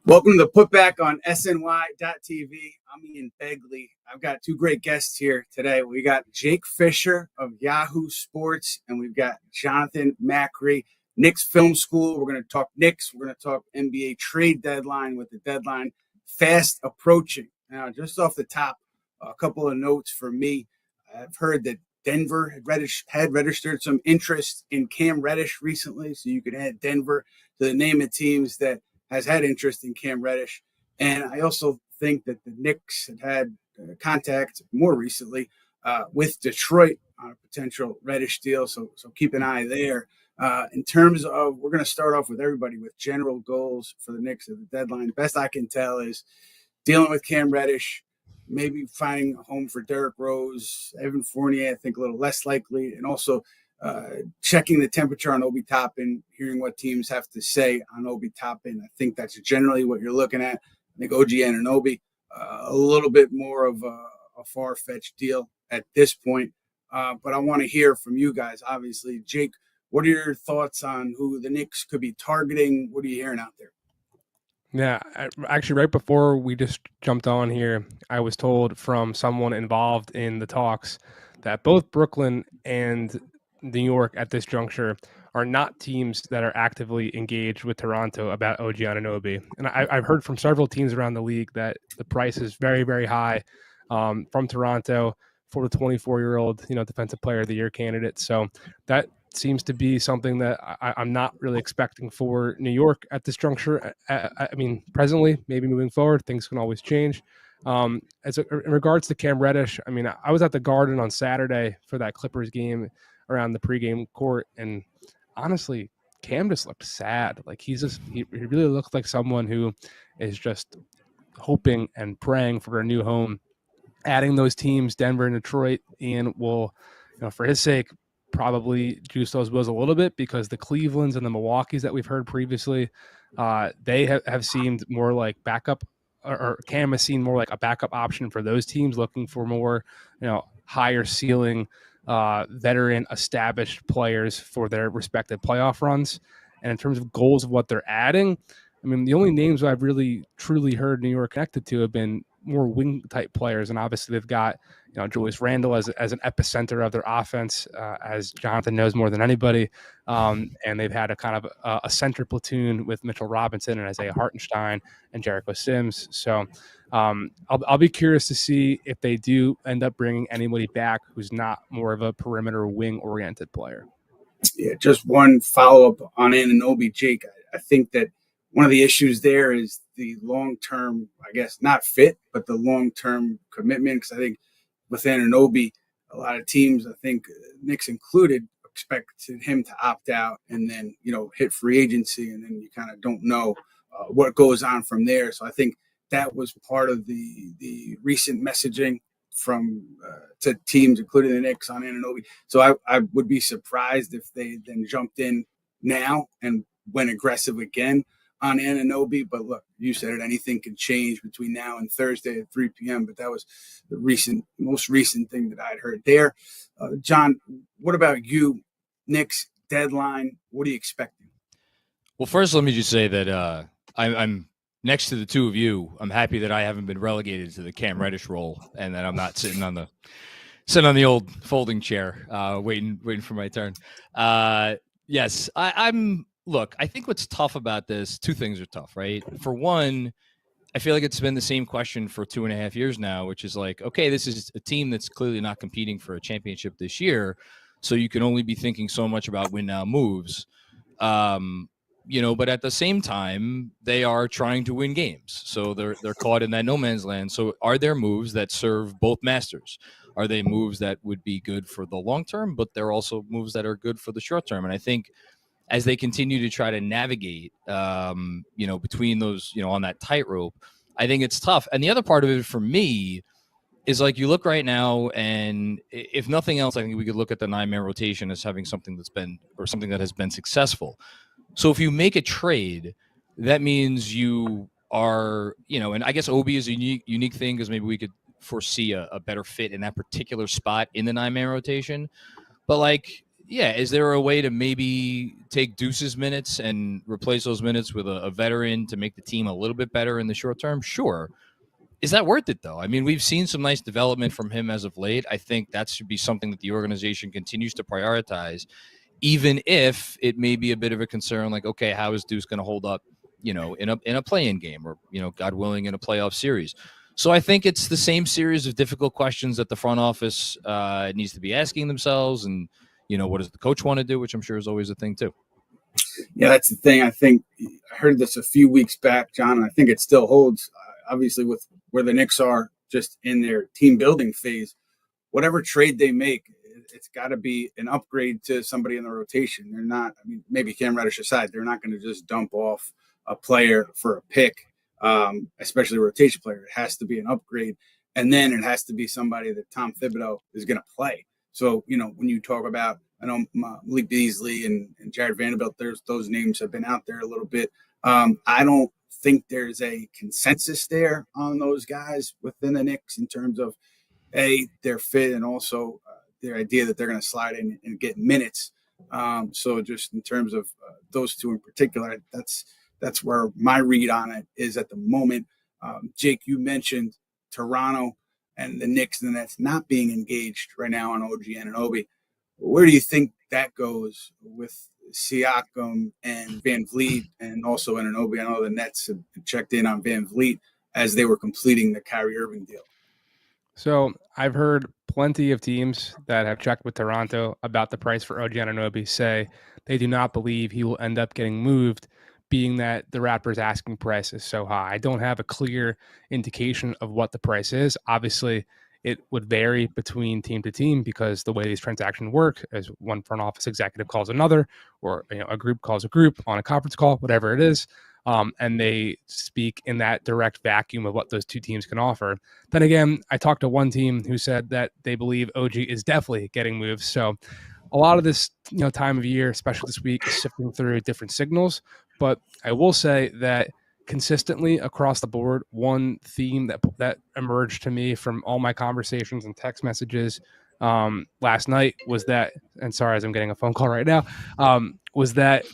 Welcome to Putback on SNY.TV. I'm Ian Begley. I've got two great guests here today. We got Jake Fischer of Yahoo Sports, and we've got Jonathan Macri, Knicks Film School. We're going to talk Knicks. We're going to talk NBA trade deadline with the deadline fast approaching. Now, just off the top, a couple of notes for me. I've heard that Denver had registered some interest in Cam Reddish recently, so you could add Denver to the name of teams that has had interest in Cam Reddish. And I also think that the Knicks had contact more recently with Detroit on a potential Reddish deal. So keep an eye there. In terms of, we're going to start off with everybody with general goals for the Knicks at the deadline. The best I can tell is dealing with Cam Reddish, maybe finding a home for Derrick Rose, Evan Fournier, I think a little less likely, and also checking the temperature on Obi Toppin, hearing what teams have to say on Obi Toppin. I think that's generally what you're looking at. I think OG Anunoby, a little bit more of a far-fetched deal at this point. But I want to hear from you guys, obviously. Jake, what are your thoughts on who the Knicks could be targeting? What are you hearing out there? Yeah, actually, right before we just jumped on here, I was told from someone involved in the talks that both Brooklyn and New York at this juncture are not teams that are actively engaged with Toronto about OG Anunoby. And I've heard from several teams around the league that the price is very, very high from Toronto for the 24-year-old, defensive player of the year candidate. So that seems to be something that I'm not really expecting for New York at this juncture. I mean, presently, maybe moving forward, things can always change. In regards to Cam Reddish, I mean, I was at the Garden on Saturday for that Clippers game around the pregame court, and honestly, Cam just looked sad. Like he really looked like someone who is just hoping and praying for a new home. Adding those teams, Denver and Detroit, Ian will, for his sake, probably juice those wheels a little bit, because the Clevelands and the Milwaukees that we've heard previously, they have seemed more like backup, or Cam has seen more like a backup option for those teams looking for more, higher ceiling, veteran established players for their respective playoff runs. And in terms of goals of what they're adding, I mean, the only names I've really truly heard New York connected to have been more wing type players. And obviously they've got, Julius Randle as an epicenter of their offense, as Jonathan knows more than anybody. And they've had a kind of a center platoon with Mitchell Robinson and Isaiah Hartenstein and Jericho Sims. So I'll be curious to see if they do end up bringing anybody back who's not more of a perimeter wing oriented player. Yeah, just one follow-up on Anunoby, Jake. I think that one of the issues there is the long-term, I guess, not fit, but the long-term commitment. Because I think with Anunoby, a lot of teams, I think Knicks included, expected him to opt out and then, hit free agency, and then you kind of don't know what goes on from there. So I think that was part of the recent messaging from to teams, including the Knicks, on Anunoby. So I would be surprised if they then jumped in now and went aggressive again on Anunoby. But look, you said it, anything can change between now and Thursday at 3 p.m. But that was the most recent thing that I'd heard there. John, what about you? Knicks deadline, what are you expecting? Well, first, let me just say that I'm next to the two of you. I'm happy that I haven't been relegated to the Cam Reddish role, and that I'm not sitting on the old folding chair, waiting for my turn. Yes, I'm. Look, I think what's tough about this, two things are tough, right? For one, I feel like it's been the same question for 2.5 years now, which is like, okay, this is a team that's clearly not competing for a championship this year, so you can only be thinking so much about win now moves. But at the same time, they are trying to win games. So they're caught in that no man's land. So are there moves that serve both masters? Are they moves that would be good for the long term, but they're also moves that are good for the short term? And I think as they continue to try to navigate, between those, on that tightrope, I think it's tough. And the other part of it for me is, like, you look right now, and if nothing else, I think we could look at the 9-man rotation as having something that has been successful. So if you make a trade, that means you are, and I guess Obi is a unique thing, because maybe we could foresee a better fit in that particular spot in the 9-man rotation. But, like, Yeah, is there a way to maybe take Deuce's minutes and replace those minutes with a veteran to make the team a little bit better in the short term? Sure. Is that worth it, though? I mean, we've seen some nice development from him as of late. I think that should be something that the organization continues to prioritize, even if it may be a bit of a concern, like, okay, how is Deuce going to hold up, in a play-in game or, God willing, in a playoff series? So I think it's the same series of difficult questions that the front office needs to be asking themselves. And, what does the coach want to do, which I'm sure is always a thing, too. Yeah, that's the thing. I think I heard this a few weeks back, John, and I think it still holds. Obviously, with where the Knicks are just in their team building phase, whatever trade they make, it's got to be an upgrade to somebody in the rotation. They're not, I mean, maybe Cam Reddish aside, they're not going to just dump off a player for a pick, especially a rotation player. It has to be an upgrade. And then it has to be somebody that Tom Thibodeau is going to play. So, when you talk about, I know Malik Beasley and Jared Vanderbilt, those names have been out there a little bit. I don't think there's a consensus there on those guys within the Knicks in terms of, their fit and also their idea that they're going to slide in and get minutes. So just in terms of those two in particular, that's where my read on it is at the moment. Jake, you mentioned Toronto and the Knicks and the Nets not being engaged right now on OG Anunoby. Where do you think that goes with Siakam and Van Vleet and also Anunoby? I know the Nets have checked in on Van Vleet as they were completing the Kyrie Irving deal. So I've heard plenty of teams that have checked with Toronto about the price for OG Anunoby say they do not believe he will end up getting moved, being that the Raptors' asking price is so high. I don't have a clear indication of what the price is. Obviously, it would vary between team to team because the way these transactions work is one front office executive calls another, or a group calls a group on a conference call, whatever it is. And they speak in that direct vacuum of what those two teams can offer. Then again, I talked to one team who said that they believe OG is definitely getting moved. So a lot of this, time of year, especially this week, is sifting through different signals. But I will say that consistently across the board, one theme that emerged to me from all my conversations and text messages last night was that, and sorry, as I'm getting a phone call right now, was that,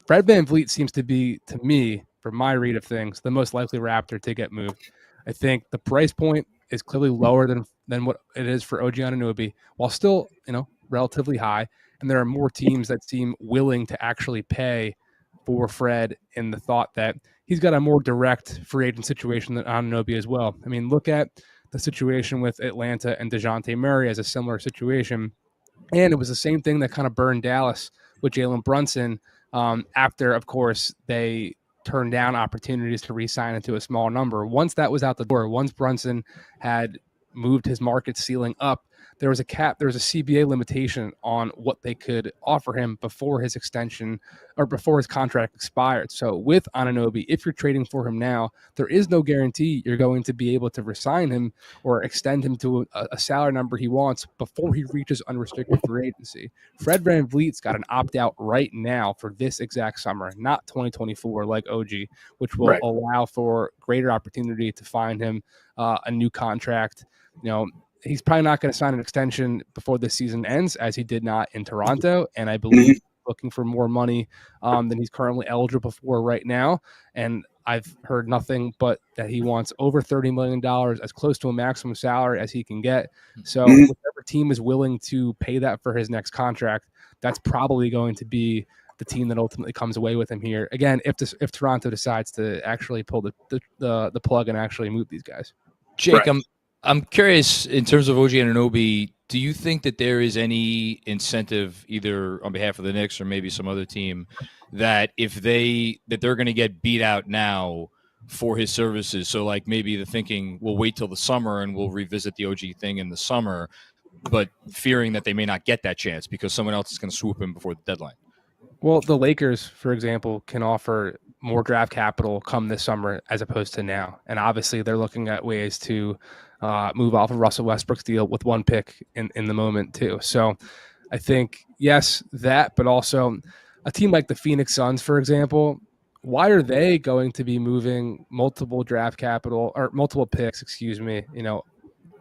Fred Van Vleet seems to be, to me, from my read of things, the most likely Raptor to get moved. I think the price point is clearly lower than what it is for OG Anunoby, while still, relatively high. And there are more teams that seem willing to actually pay for Fred in the thought that he's got a more direct free agent situation than Anunoby as well. I mean, look at the situation with Atlanta and DeJounte Murray as a similar situation. And it was the same thing that kind of burned Dallas with Jalen Brunson after, of course, they turned down opportunities to re-sign into a small number. Once that was out the door, once Brunson had moved his market ceiling up, there was a cap, there was a CBA limitation on what they could offer him before his extension or before his contract expired. So with Anunoby, if you're trading for him now, there is no guarantee you're going to be able to resign him or extend him to a salary number he wants before he reaches unrestricted free agency. Fred Van Vleet's got an opt-out right now for this exact summer, not 2024 like OG, which will allow for greater opportunity to find him a new contract. He's probably not going to sign an extension before this season ends, as he did not in Toronto. And I believe looking for more money than he's currently eligible for right now. And I've heard nothing but that he wants over $30 million, as close to a maximum salary as he can get. So whichever team is willing to pay that for his next contract, that's probably going to be the team that ultimately comes away with him here. Again, if Toronto decides to actually pull the plug and actually move these guys. Jake, I'm curious, in terms of OG Anunoby, do you think that there is any incentive, either on behalf of the Knicks or maybe some other team, that they're going to get beat out now for his services? So like maybe the thinking, we'll wait till the summer and we'll revisit the OG thing in the summer, but fearing that they may not get that chance because someone else is going to swoop him before the deadline. Well, the Lakers, for example, can offer more draft capital come this summer as opposed to now. And obviously they're looking at ways to move off of Russell Westbrook's deal with one pick in the moment too. So I think, yes, that, but also a team like the Phoenix Suns, for example, why are they going to be moving multiple draft capital or multiple picks,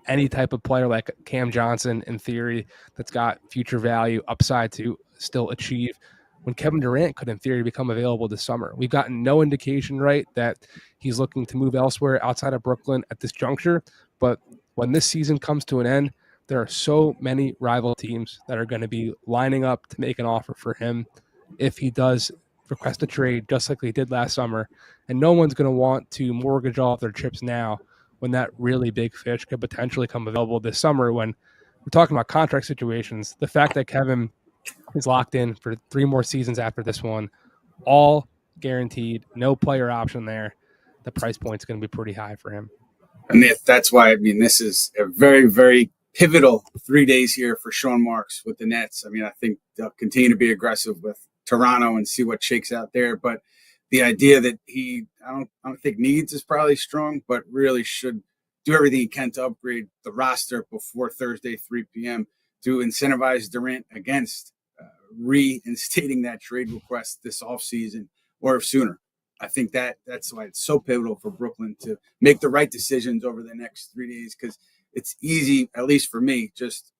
any type of player like Cam Johnson, in theory, that's got future value, upside to still achieve, when Kevin Durant could, in theory, become available this summer. We've gotten no indication, right, that he's looking to move elsewhere outside of Brooklyn at this juncture. But when this season comes to an end, there are so many rival teams that are going to be lining up to make an offer for him if he does request a trade, just like he did last summer. And no one's going to want to mortgage all of their chips now when that really big fish could potentially come available this summer. When we're talking about contract situations, the fact that Kevin is locked in for 3 more seasons after this one, all guaranteed, no player option there, the price point's going to be pretty high for him. And that's why, I mean, this is a very, very pivotal 3 days here for Sean Marks with the Nets. I mean, I think they'll continue to be aggressive with Toronto and see what shakes out there. But the idea that I don't think needs is probably strong, but really should do everything he can to upgrade the roster before Thursday, 3 p.m. to incentivize Durant against reinstating that trade request this offseason or sooner. I think that's why it's so pivotal for Brooklyn to make the right decisions over the next 3 days, because it's easy, at least for me, just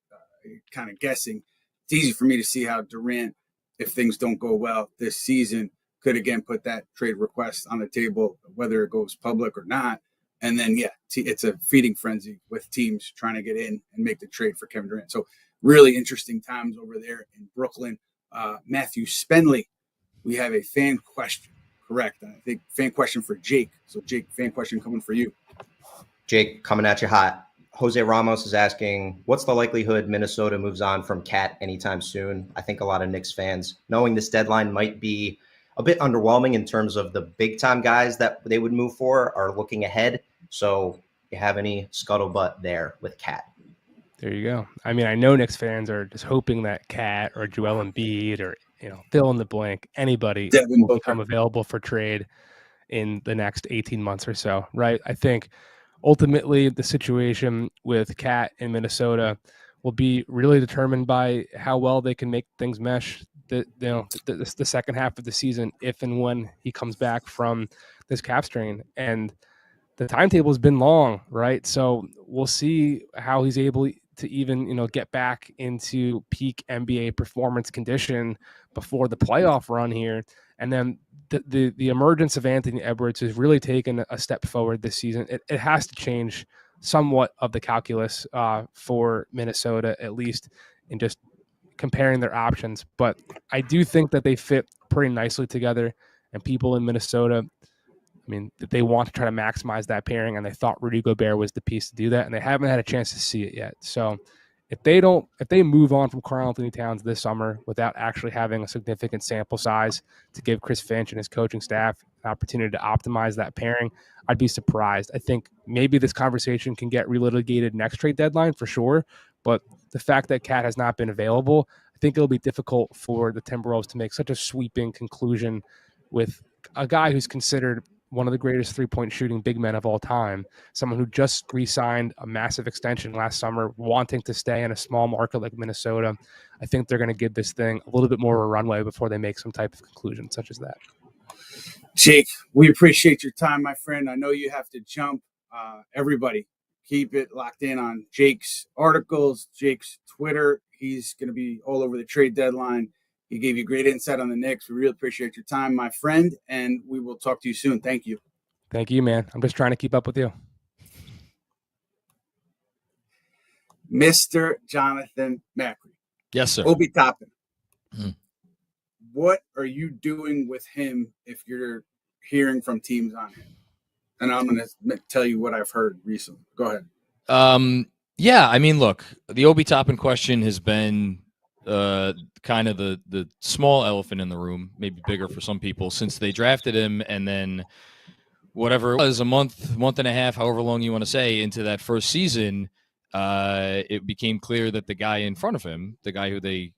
kind of guessing, it's easy for me to see how Durant, if things don't go well this season, could again put that trade request on the table, whether it goes public or not. And then, it's a feeding frenzy with teams trying to get in and make the trade for Kevin Durant. So really interesting times over there in Brooklyn. Matthew Spenley, we have a fan question. Correct. I think fan question for Jake. So Jake, fan question coming for you. Jake, coming at you hot. Jose Ramos is asking, what's the likelihood Minnesota moves on from Cat anytime soon? I think a lot of Knicks fans, knowing this deadline might be a bit underwhelming in terms of the big time guys that they would move for, are looking ahead. So you have any scuttlebutt there with Cat? There you go. I mean, I know Knicks fans are just hoping that Cat or Joel Embiid or, fill in the blank, anybody will become available for trade in the next 18 months or so, right? I think ultimately the situation with Cat in Minnesota will be really determined by how well they can make things mesh the second half of the season, if and when he comes back from this calf strain. And the timetable has been long, right? So we'll see how he's able to even, get back into peak NBA performance condition before the playoff run here. And then the emergence of Anthony Edwards has really taken a step forward this season. It has to change somewhat of the calculus for Minnesota, at least in just comparing their options. But I do think that they fit pretty nicely together, and people in Minnesota, I mean, they want to try to maximize that pairing, and they thought Rudy Gobert was the piece to do that, and they haven't had a chance to see it yet. So if they move on from Karl Anthony Towns this summer without actually having a significant sample size to give Chris Finch and his coaching staff an opportunity to optimize that pairing, I'd be surprised. I think maybe this conversation can get relitigated next trade deadline for sure, but the fact that Cat has not been available, I think it'll be difficult for the Timberwolves to make such a sweeping conclusion with a guy who's considered one of the greatest three-point shooting big men of all time, someone who just re-signed a massive extension last summer, wanting to stay in a small market like Minnesota. I think they're going to give this thing a little bit more of a runway before they make some type of conclusion such as that. Jake, we appreciate your time, my friend. I know you have to jump. Everybody, keep it locked in on Jake's articles, Jake's Twitter. He's going to be all over the trade deadline. He gave you great insight on the Knicks. We really appreciate your time, my friend, and we will talk to you soon. Thank you. Thank you, man. I'm just trying to keep up with you. Mr. Jonathan Macri. Yes, sir. Obi Toppin. What are you doing with him if you're hearing from teams on him? And I'm going to tell you what I've heard recently. Go ahead. Yeah, I mean, look, the Obi Toppin question has been kind of the small elephant in the room, maybe bigger for some people, since they drafted him, and then whatever it was, a month and a half, however long you want to say, into that first season, it became clear that the guy in front of him, the guy who they,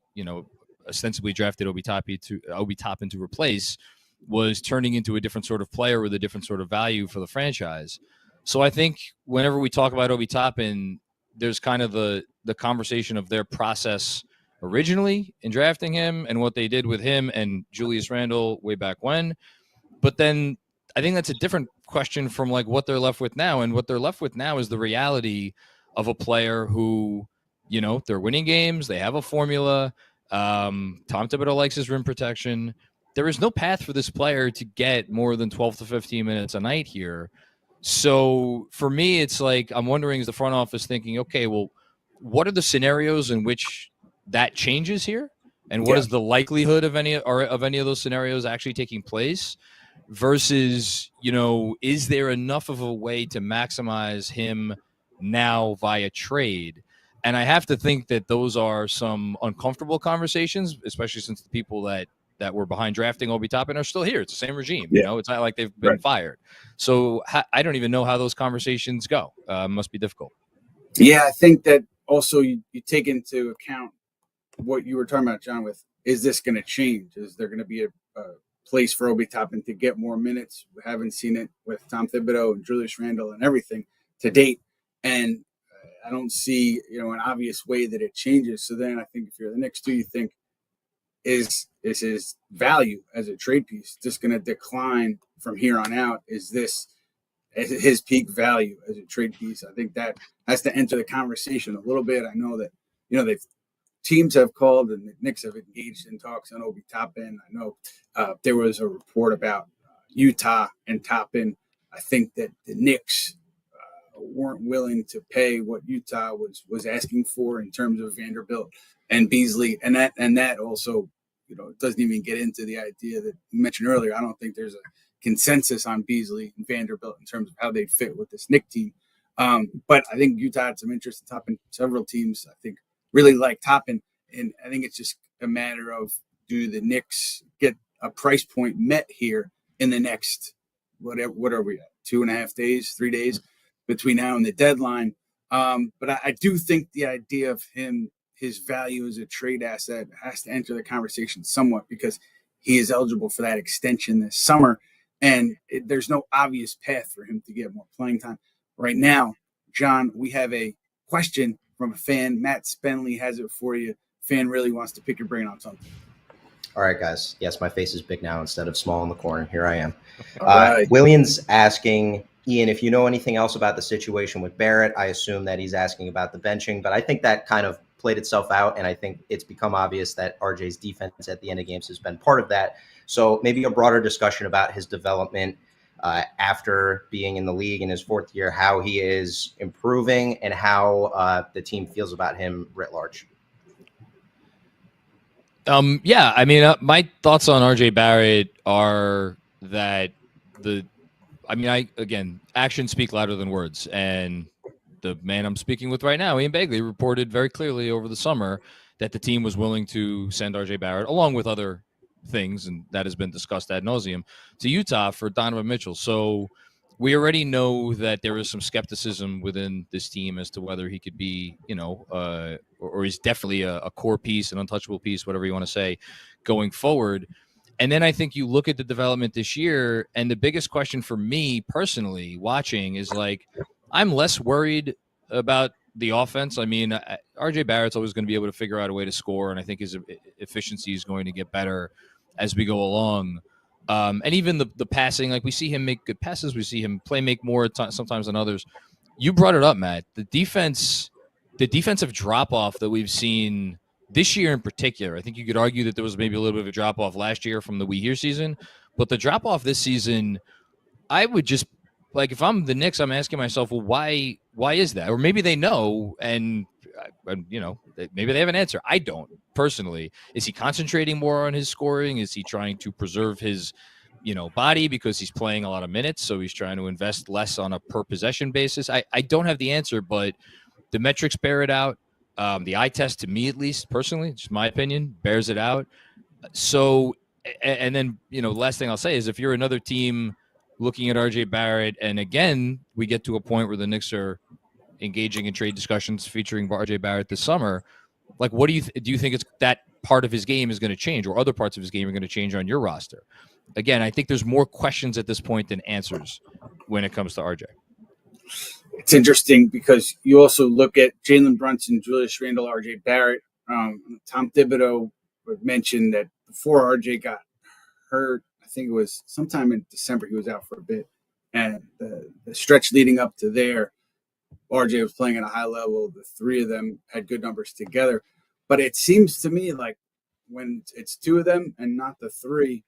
ostensibly drafted Obi Toppin to replace, was turning into a different sort of player with a different sort of value for the franchise. So I think whenever we talk about Obi Toppin, there's kind of the conversation of their process originally in drafting him and what they did with him and Julius Randle way back when. But then I think that's a different question from like what they're left with now. And what they're left with now is the reality of a player who, they're winning games. They have a formula. Tom Thibodeau likes his rim protection. There is no path for this player to get more than 12 to 15 minutes a night here. So for me, it's like I'm wondering, is the front office thinking, okay, well, what are the scenarios in which that changes here? And what is the likelihood of any of those scenarios actually taking place versus, is there enough of a way to maximize him now via trade? And I have to think that those are some uncomfortable conversations, especially since the people that were behind drafting Obi Toppin are still here. It's the same regime. It's not like they've been fired. So I don't even know how those conversations go. Must be difficult. Yeah, I think that also you take into account what you were talking about, John, with is this going to change? Is there going to be a place for Obi Toppin to get more minutes? We haven't seen it with Tom Thibodeau and Julius Randle and everything to date. And I don't see, an obvious way that it changes. So then I think if you're the Knicks too, you think, is his value as a trade piece just going to decline from here on out? Is this his peak value as a trade piece? I think that has to enter the conversation a little bit. I know that, teams have called and the Knicks have engaged in talks on Obi Toppin. I know there was a report about Utah and Toppin. I think that the Knicks weren't willing to pay what Utah was asking for in terms of Vanderbilt and Beasley, and that also, it doesn't even get into the idea that you mentioned earlier. I don't think there's a consensus on Beasley and Vanderbilt in terms of how they fit with this Knicks team. But I think Utah had some interest in Toppin. Several teams, I think, really like Toppin, and I think it's just a matter of, do the Knicks get a price point met here in the next, what are we at, 2.5 days, 3 days between now and the deadline? But I do think the idea of his value as a trade asset has to enter the conversation somewhat, because he is eligible for that extension this summer, and there's no obvious path for him to get more playing time. Right now, John, we have a question from a fan. Matt Spenley has it for you. Fan really wants to pick your brain on something. All right, guys. Yes, my face is big now instead of small in the corner. Here I am. Right. Williams asking, Ian, if you know anything else about the situation with Barrett. I assume that he's asking about the benching, but I think that kind of played itself out, and I think it's become obvious that RJ's defense at the end of games has been part of that. So maybe a broader discussion about his development after being in the league in his fourth year, how he is improving, and how the team feels about him writ large. Yeah, I mean, my thoughts on RJ Barrett are that actions speak louder than words. And the man I'm speaking with right now, Ian Begley, reported very clearly over the summer that the team was willing to send RJ Barrett, along with other things, and that has been discussed ad nauseum, to Utah for Donovan Mitchell. So we already know that there is some skepticism within this team as to whether he could be, or he's definitely a core piece, an untouchable piece, whatever you want to say, going forward. And then I think you look at the development this year, and the biggest question for me personally watching is, like, I'm less worried about the offense. I mean, RJ Barrett's always going to be able to figure out a way to score, and I think his efficiency is going to get better as we go along. And even the passing, like, we see him make good passes. We see him make more sometimes than others. You brought it up, Matt. The defensive drop-off that we've seen this year in particular, I think you could argue that there was maybe a little bit of a drop-off last year from the We Here season, but the drop-off this season, I would just, like, if I'm the Knicks, I'm asking myself, well, why is that? Or maybe they know, and maybe they have an answer. I don't, personally. Is he concentrating more on his scoring? Is he trying to preserve his, body because he's playing a lot of minutes, so he's trying to invest less on a per possession basis? I don't have the answer, but the metrics bear it out. The eye test, to me at least, personally, just my opinion, bears it out. So, and then, the last thing I'll say is, if you're another team looking at RJ Barrett, and again, we get to a point where the Knicks are engaging in trade discussions featuring RJ Barrett this summer, like, what do you think it's that part of his game is going to change, or other parts of his game are going to change on your roster? Again, I think there's more questions at this point than answers when it comes to RJ. It's interesting because you also look at Jalen Brunson, Julius Randle, RJ Barrett. Tom Thibodeau mentioned that before RJ got hurt, I think it was sometime in December, he was out for a bit, and the stretch leading up to there, RJ was playing at a high level. The three of them had good numbers together. But it seems to me like when it's two of them and not the three,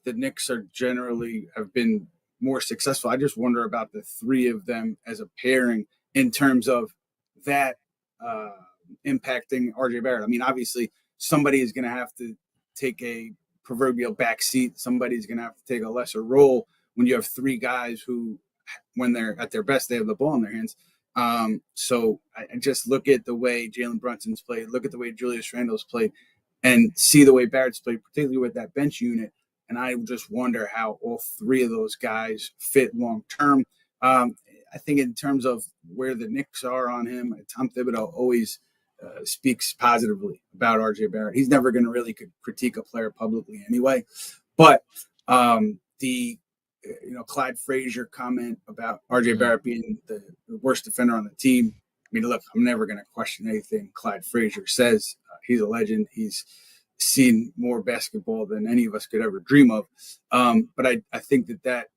the Knicks are generally have been more successful. I just wonder about the three of them as a pairing in terms of that impacting RJ Barrett. I mean, obviously, somebody is going to have to take a proverbial back seat. Somebody's going to have to take a lesser role when you have three guys who, when they're at their best, they have the ball in their hands. So I just look at the way Jalen Brunson's played, look at the way Julius Randle's played, and see the way Barrett's played, particularly with that bench unit. And I just wonder how all three of those guys fit long term. I think in terms of where the Knicks are on him, Tom Thibodeau always speaks positively about RJ Barrett. He's never going to really critique a player publicly anyway. But the Clyde Frazier comment about RJ Barrett being the worst defender on the team. I mean, look, I'm never going to question anything Clyde Frazier says. He's a legend. He's seen more basketball than any of us could ever dream of. But I think that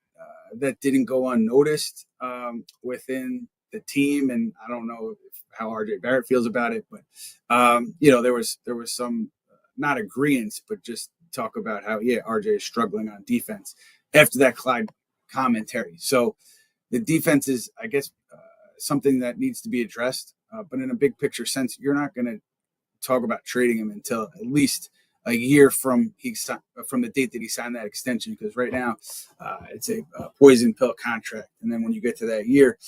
didn't go unnoticed within the team. And I don't know how RJ Barrett feels about it, but there was some not agreements, but just talk about how, RJ is struggling on defense after that Clyde commentary. So the defense is, I guess, something that needs to be addressed. But in a big picture sense, you're not going to talk about trading him until at least a year from the date that he signed that extension, because right now it's a poison pill contract. And then when you get to that year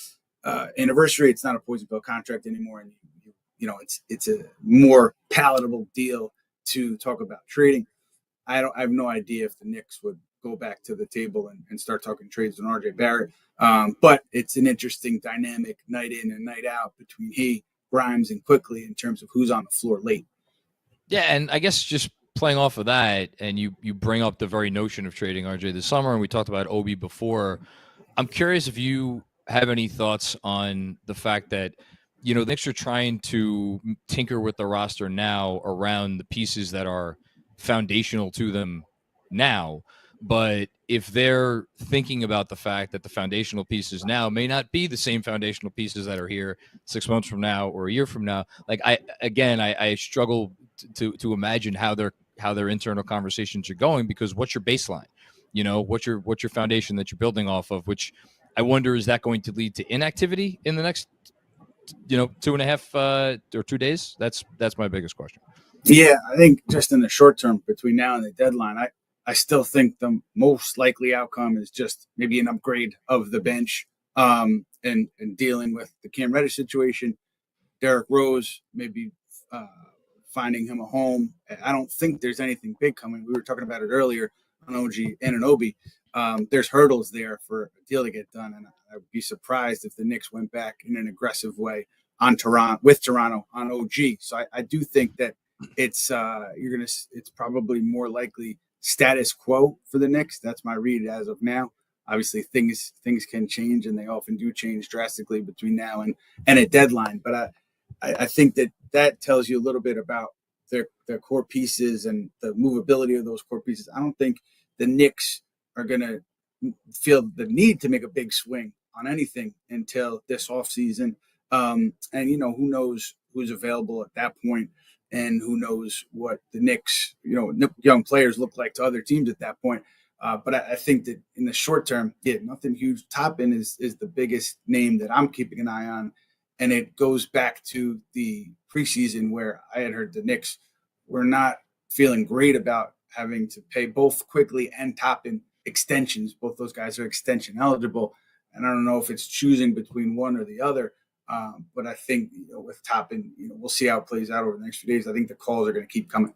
anniversary, it's not a poison pill contract anymore. And it's a more palatable deal to talk about trading. I have no idea if the Knicks would go back to the table and start talking trades on RJ Barrett. But it's an interesting dynamic night in and night out between he, Grimes, and Quickley in terms of who's on the floor late. Yeah, and I guess just playing off of that, and you bring up the very notion of trading RJ this summer, and we talked about Obi before. I'm curious if you have any thoughts on the fact that, the Knicks are trying to tinker with the roster now around the pieces that are foundational to them now. But if they're thinking about the fact that the foundational pieces now may not be the same foundational pieces that are here 6 months from now or a year from now, like I struggle to imagine how their internal conversations are going, because what's your baseline? What's your foundation that you're building off of, which I wonder, is that going to lead to inactivity in the next 2.5 or 2 days? That's my biggest question. Yeah, I think just in the short term between now and the deadline, I still think the most likely outcome is just maybe an upgrade of the bench and dealing with the Cam Reddish situation. Derrick Rose, maybe finding him a home. I don't think there's anything big coming. We were talking about it earlier on OG Anunoby. There's hurdles there for a deal to get done, and I would be surprised if the Knicks went back in an aggressive way on Toronto on OG. So I do think that it's probably more likely status quo for the Knicks. That's my read as of now. Obviously, things can change, and they often do change drastically between now and a deadline. But I think that tells you a little bit about their core pieces and the movability of those core pieces. I don't think the Knicks are going to feel the need to make a big swing on anything until this offseason. And, who knows who's available at that point, and who knows what the Knicks, young players look like to other teams at that point. But I think that in the short term, nothing huge. Toppin is the biggest name that I'm keeping an eye on. And it goes back to the preseason where I had heard the Knicks were not feeling great about having to pay both Quickley and Toppin extensions. Both those guys are extension eligible. And I don't know if it's choosing between one or the other. But I think with Toppin, we'll see how it plays out over the next few days. I think the calls are going to keep coming.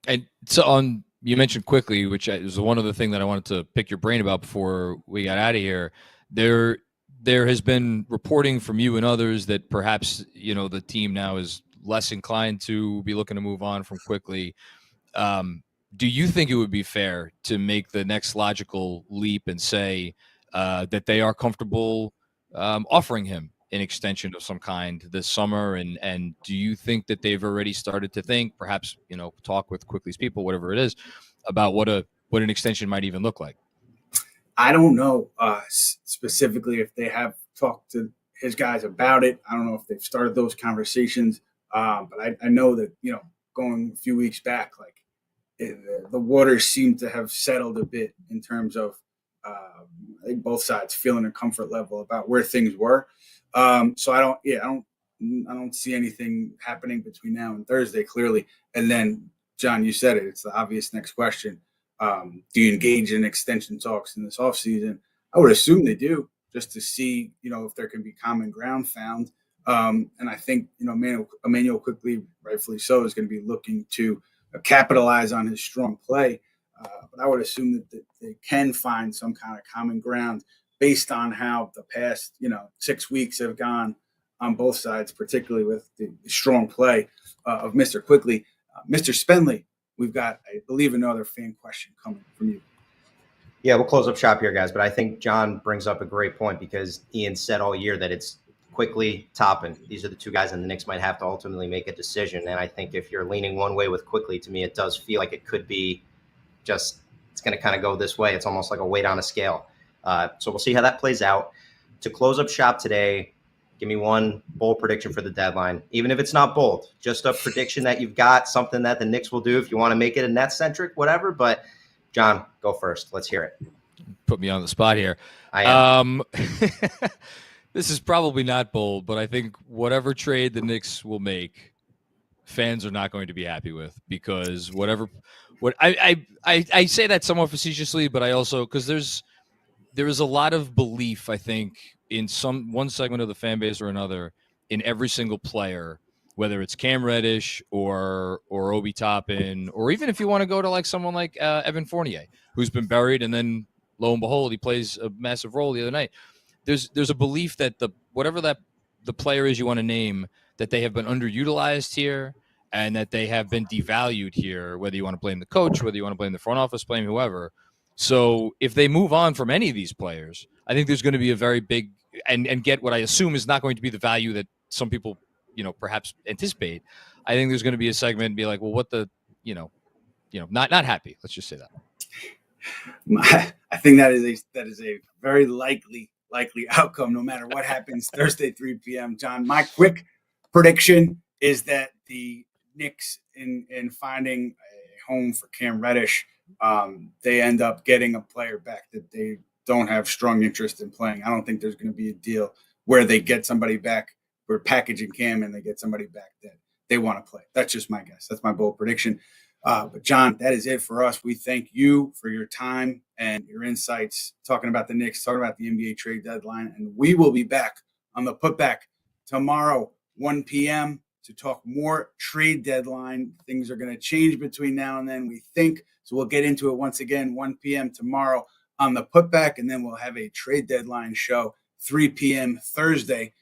And so you mentioned Quickley, which is one other thing that I wanted to pick your brain about before we got out of here. There has been reporting from you and others that perhaps the team now is less inclined to be looking to move on from Quickley. Do you think it would be fair to make the next logical leap and say that they are comfortable offering him an extension of some kind this summer? And do you think that they've already started to think, perhaps, talk with Quickley's people, whatever it is, about what an extension might even look like? I don't know specifically if they have talked to his guys about it. I don't know if they've started those conversations, but I know that, going a few weeks back, like the waters seem to have settled a bit in terms of I think both sides feeling a comfort level about where things were. So I don't see anything happening between now and Thursday, clearly. And then, John, you said it. It's the obvious next question. Do you engage in extension talks in this offseason? I would assume they do, just to see, if there can be common ground found. And I think, Immanuel Quickley, rightfully so, is going to be looking to capitalize on his strong play. But I would assume that they can find some kind of common ground based on how the past, 6 weeks have gone on both sides, particularly with the strong play of Mr. Quickley. Mr. Spenley, we've got, I believe, another fan question coming from you. Yeah, we'll close up shop here, guys. But I think John brings up a great point, because Ian said all year that it's Quickley, Toppin. These are the two guys, and the Knicks might have to ultimately make a decision. And I think if you're leaning one way with Quickley, to me, it does feel like it could be just, it's going to kind of go this way. It's almost like a weight on a scale. So we'll see how that plays out. To close up shop today, give me one bold prediction for the deadline. Even if it's not bold, just a prediction that you've got, something that the Knicks will do. If you want to make it a net-centric, whatever. But, John, go first. Let's hear it. Put me on the spot here. I am. This is probably not bold, but I think whatever trade the Knicks will make, fans are not going to be happy with, because I say that somewhat facetiously, but I also, because there is a lot of belief, I think, in one segment of the fan base or another, in every single player, whether it's Cam Reddish or Obi Toppin, or even if you want to go to like someone like Evan Fournier, who's been buried, and then lo and behold, he plays a massive role the other night. There's a belief that the player is you want to name, that they have been underutilized here, and that they have been devalued here, whether you want to blame the coach, whether you want to blame the front office, blame whoever. So if they move on from any of these players, I think there's going to be a very big and get what I assume is not going to be the value that some people, perhaps anticipate. I think there's going to be a segment and be like, well, what the, not happy. Let's just say that. I think that is a very likely outcome, no matter what happens Thursday, 3 p.m. John, my quick prediction is that the Knicks, in finding a home for Cam Reddish, they end up getting a player back that they don't have strong interest in playing. I don't think there's going to be a deal where they get somebody back, we're packaging Cam, and they get somebody back that they want to play. That's just my guess. That's my bold prediction. But John, that is it for us. We thank you for your time and your insights, talking about the Knicks, talking about the NBA trade deadline. And we will be back on the Putback tomorrow, 1 p.m. to talk more trade deadline. Things are going to change between now and then, we think. So we'll get into it once again, 1 p.m. tomorrow on the Putback. And then we'll have a trade deadline show, 3 p.m. Thursday.